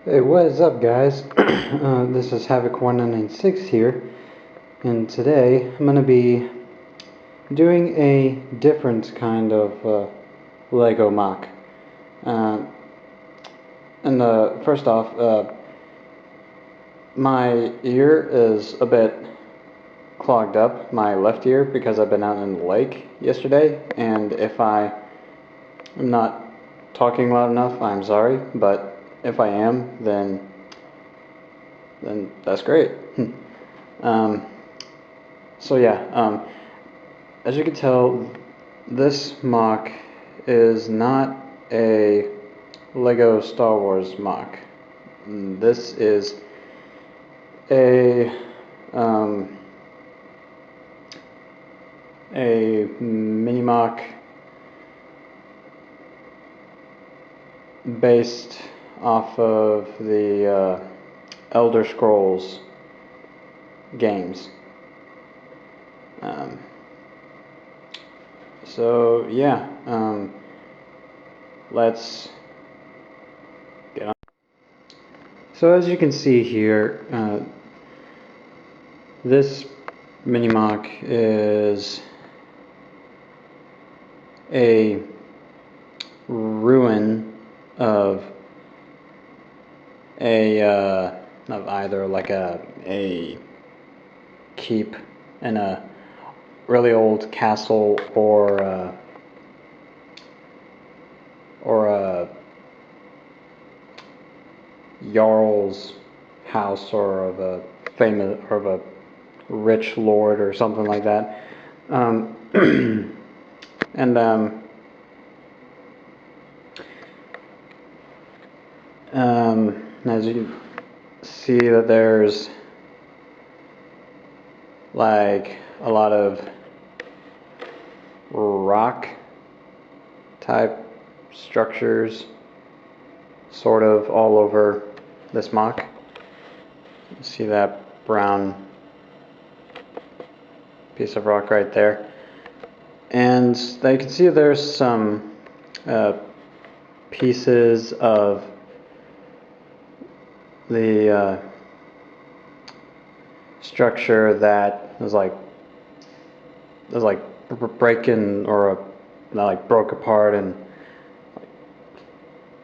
Hey, what is up, guys? This is Havoc1996 here, and today I'm going to be doing a different kind of Lego mock. Uh, first off, my ear is a bit clogged up, my left ear, because I've been out in the lake yesterday, and if I am not talking loud enough, I'm sorry, but if I am, then that's great. So yeah, as you can tell, this mock is not a Lego Star Wars mock. This is a um, a Mini-Moc based off of the Elder Scrolls games. So yeah, let's get on. So as you can see here, this Mini-Moc is a ruin of of either like a keep in a really old castle or a jarl's house, or of a famous, or of a rich lord or something like that. And as you can see, that there's like a lot of rock type structures sort of all over this mock. See that brown piece of rock right there, and you can see there's some pieces of the structure that was like breaking, or like broke apart and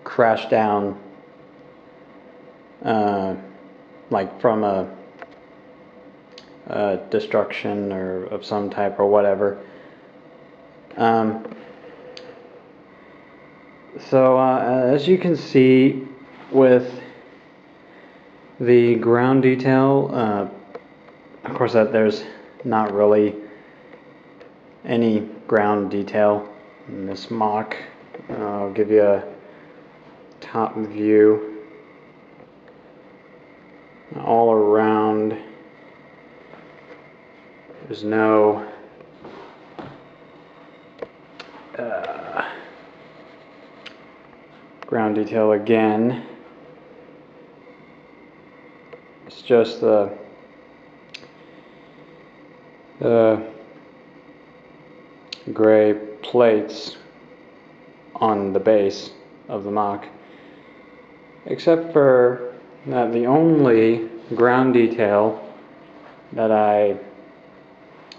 crashed down, like from a destruction or of some type or whatever. So as you can see with the ground detail, of course that there's not really any ground detail in this mock. I'll give you a top view all around. There's no ground detail again. It's just the gray plates on the base of the mock, except for that the only ground detail that I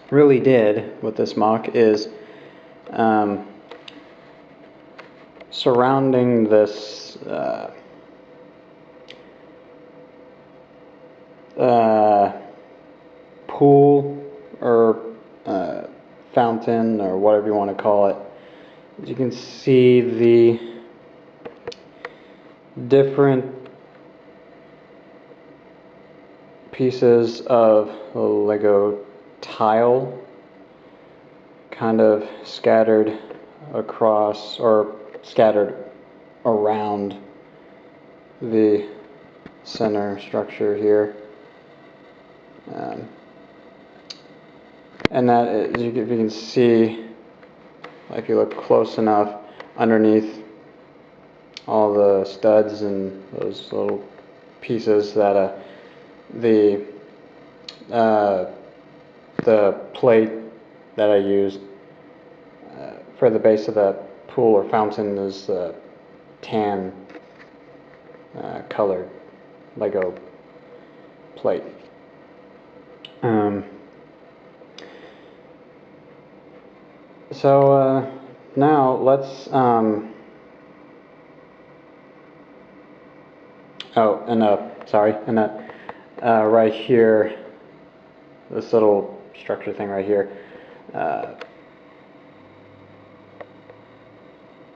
really did with this mock is surrounding this pool or fountain, or whatever you want to call it. As you can see, the different pieces of Lego tile kind of scattered across, or scattered around the center structure here. And that, as you can see, if you look close enough, underneath all the studs and those little pieces, that the plate that I used for the base of the pool or fountain is tan colored Lego plate. So now let's right here, this little structure thing right here,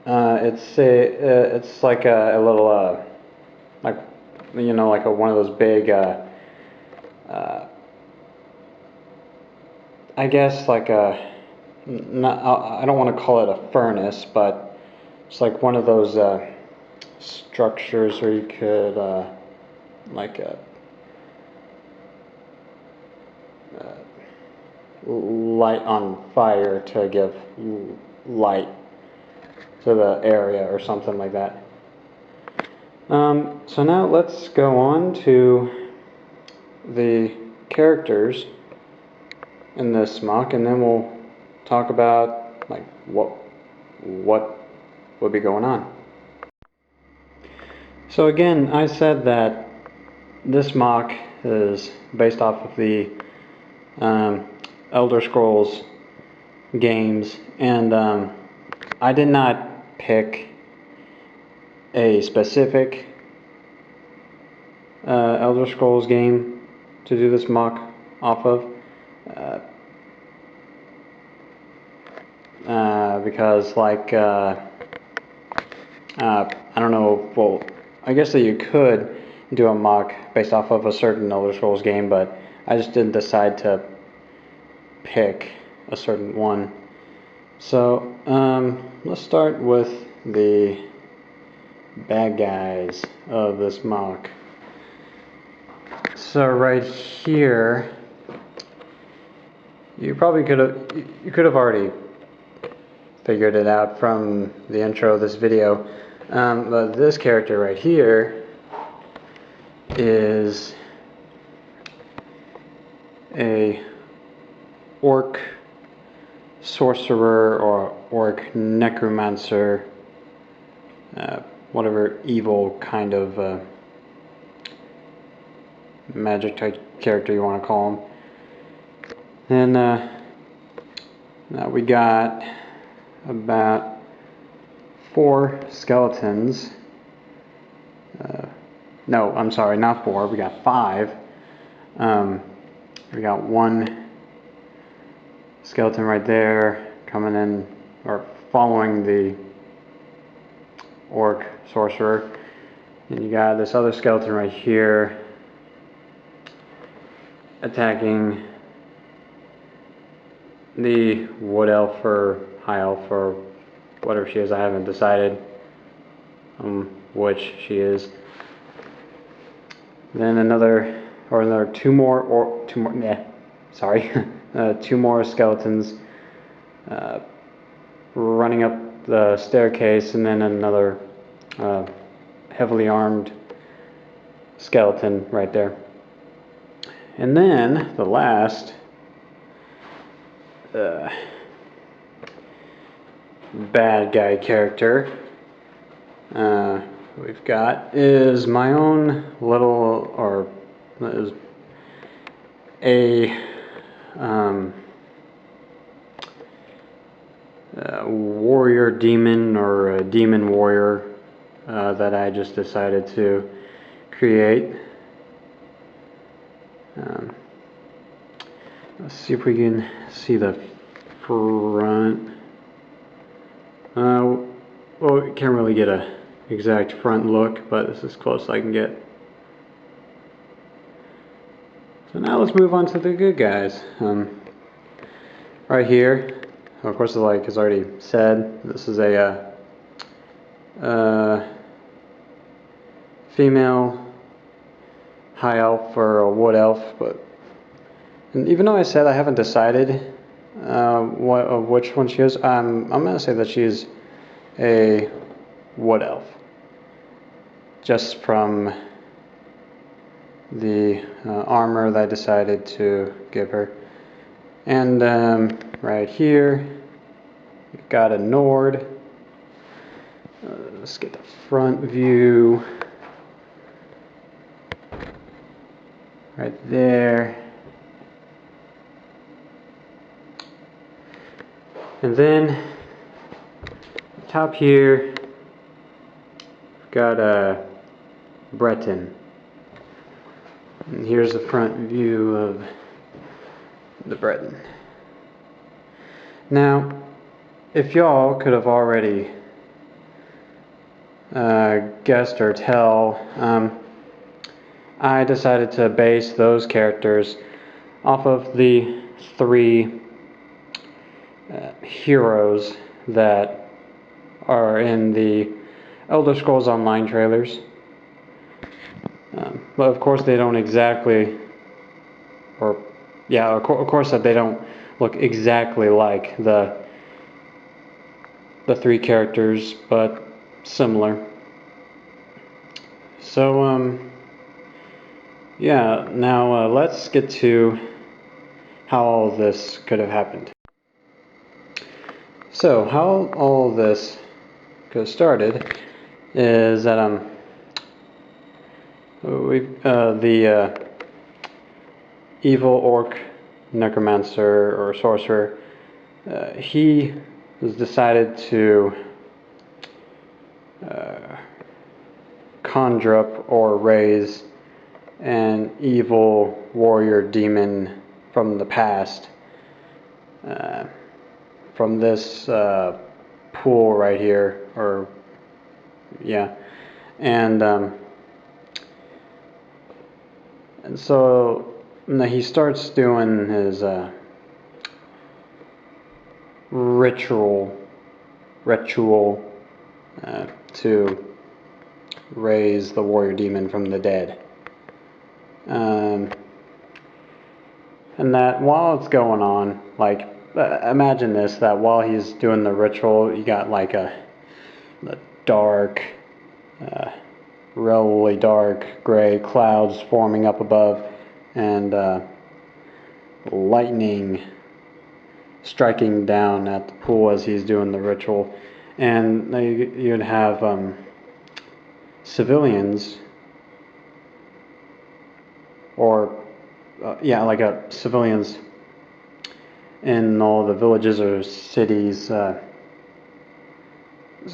it's like a little like, you know, like one of those big I guess like a, I don't want to call it a furnace, but it's like one of those structures where you could like light on fire to give light to the area or something like that. So now let's go on to the characters in this mock, and then we'll talk about like what would be going on. So again, I said that this mock is based off of the Elder Scrolls games, and I did not pick a specific Elder Scrolls game to do this mock off of, because like I don't know, well, I guess that you could do a mock based off of a certain Elder Scrolls game, but I just didn't decide to pick a certain one. So let's start with the bad guys of this mock. So right here, you could have already figured it out from the intro of this video, but this character right here is a orc sorcerer or orc necromancer, whatever evil kind of magic type character you want to call him. And now we got about 4 skeletons. No, I'm sorry, not 4. We got 5. We got 1 skeleton right there coming in, or following the orc sorcerer. And you got this other skeleton right here attacking the wood elf or high elf or whatever she is. I haven't decided which she is. Then another 2 more, two more skeletons running up the staircase, and then another heavily armed skeleton right there. And then the last bad guy character we've got is my own little, or is a warrior demon, or a demon warrior that I just decided to create. Let's see if we can see the front. Well, we can't really get a exact front look, but this is as close as I can get. So now let's move on to the good guys. Right here, of course, like as already said, this is a female high elf or a wood elf, and even though I said I haven't decided which one she is, I'm gonna say that she is a wood elf, just from the armor that I decided to give her. And right here, we've got a Nord. Let's get the front view. right there. And then top here, we've got a Breton. And here's the front view of the Breton. Now, if y'all could have already guessed or tell, I decided to base those characters off of the three heroes that are in the Elder Scrolls Online trailers. But of course they don't exactly, or yeah, of course that they don't look exactly like the three characters, but similar. So yeah, now let's get to how all this could have happened. So how all this could have started is that the evil orc necromancer or sorcerer, he has decided to conjure up or raise an evil warrior demon from the past, from this pool right here, or yeah, and so he starts doing his ritual to raise the warrior demon from the dead. And that while it's going on, like, imagine this, that while he's doing the ritual, you got like a dark, really dark gray clouds forming up above, and lightning striking down at the pool as he's doing the ritual. And you'd have civilians, or civilians in all the villages or cities,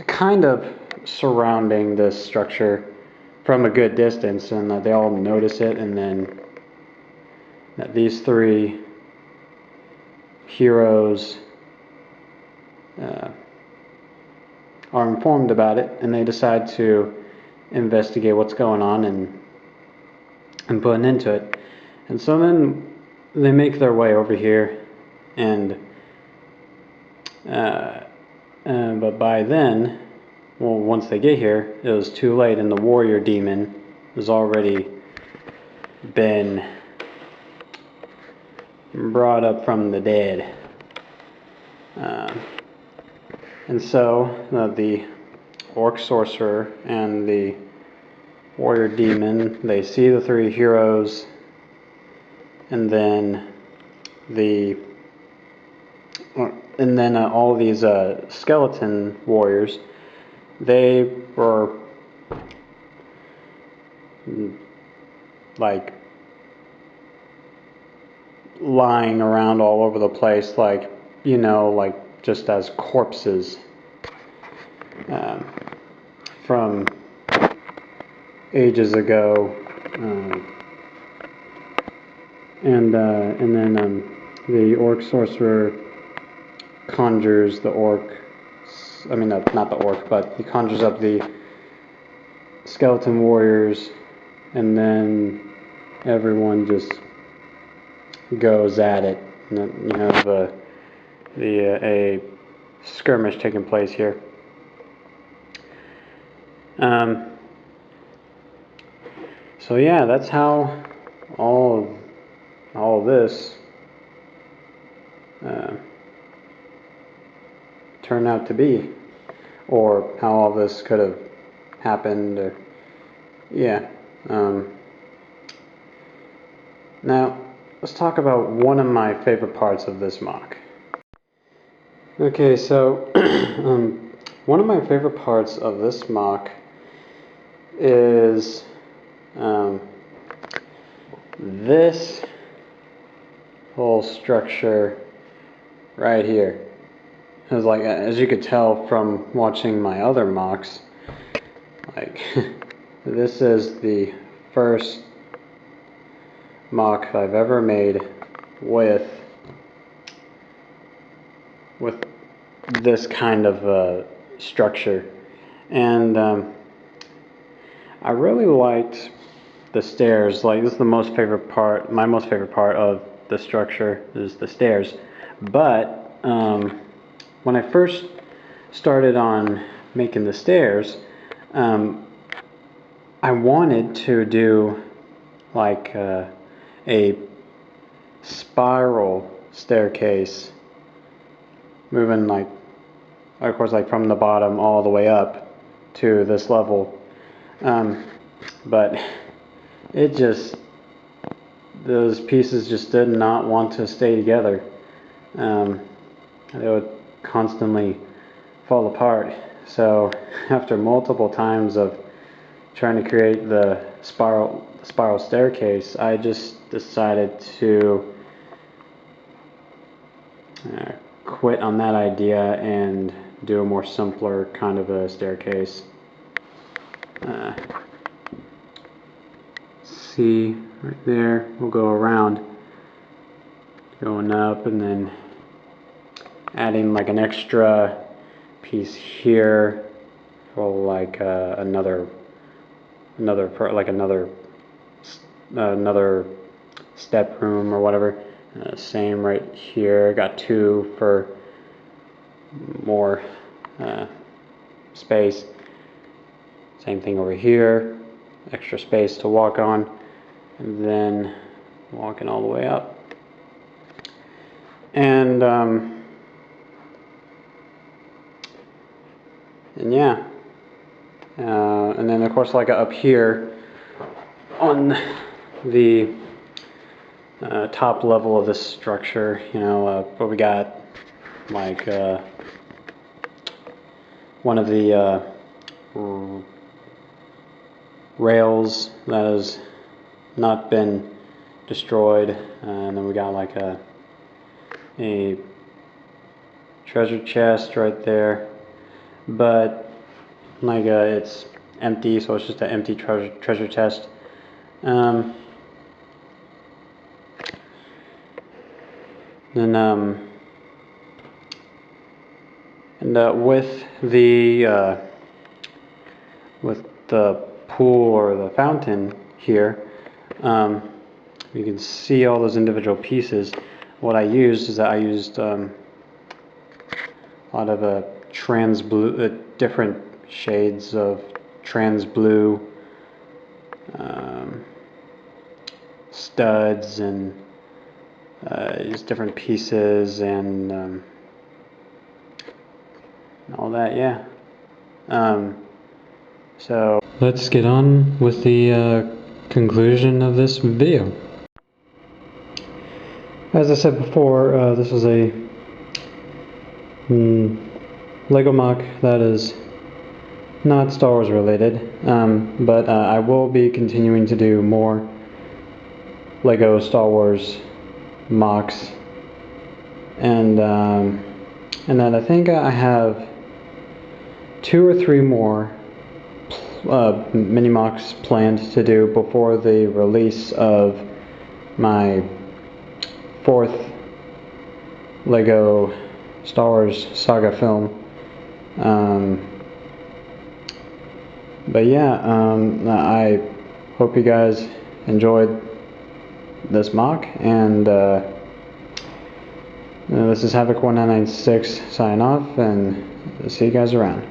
kind of surrounding this structure from a good distance, and they all notice it, and then these three heroes are informed about it, and they decide to investigate what's going on and put an end to it. And so then they make their way over here, and but by then, well, once they get here, it was too late, and the warrior demon has already been brought up from the dead. And so the orc sorcerer and the warrior demon, they see the three heroes, and then all these skeleton warriors, they were like lying around all over the place, like, you know, like just as corpses from ages ago. And then the orc sorcerer conjures the orc, not the orc, but he conjures up the skeleton warriors, and then everyone just goes at it. And then you have a skirmish taking place here. So yeah, that's how all this turned out to be, or how all this could have happened. Or, yeah. Now, let's talk about one of my favorite parts of this mock. Okay, so one of my favorite parts of this mock is this whole structure right here. It was like, as you could tell from watching my other mocks, like this is the first mock I've ever made with this kind of structure, and I really liked the stairs. Like, this is the most favorite part. My most favorite part of the structure is the stairs. But when I first started on making the stairs, I wanted to do like a spiral staircase, moving like, of course, like from the bottom all the way up to this level. But it just, those pieces just did not want to stay together. They would constantly fall apart. So after multiple times of trying to create the spiral staircase, I just decided to quit on that idea and do a more simpler kind of a staircase. See right there, we'll go around, going up, and then adding like an extra piece here for like another step room or whatever. Same right here, got two for more space. Same thing over here, extra space to walk on, and then walking all the way up. And yeah, and then of course, like up here on the top level of this structure, you know, where we got like one of the rails that has not been destroyed, and then we got like a treasure chest right there, but like it's empty, so it's just an empty treasure chest. Then with the pool or the fountain here, you can see all those individual pieces. What I used is that I used a lot of trans blue, different shades of trans blue studs, and just different pieces and all that, yeah. So let's get on with the conclusion of this video. As I said before, this is a Lego Moc that is not Star Wars related, but I will be continuing to do more Lego Star Wars Mocs, and then I think I have 2 or 3 more Mini-Mocs planned to do before the release of my 4th Lego Star Wars saga film. But yeah, I hope you guys enjoyed this mock, and this is Havoc1996 sign off, and see you guys around.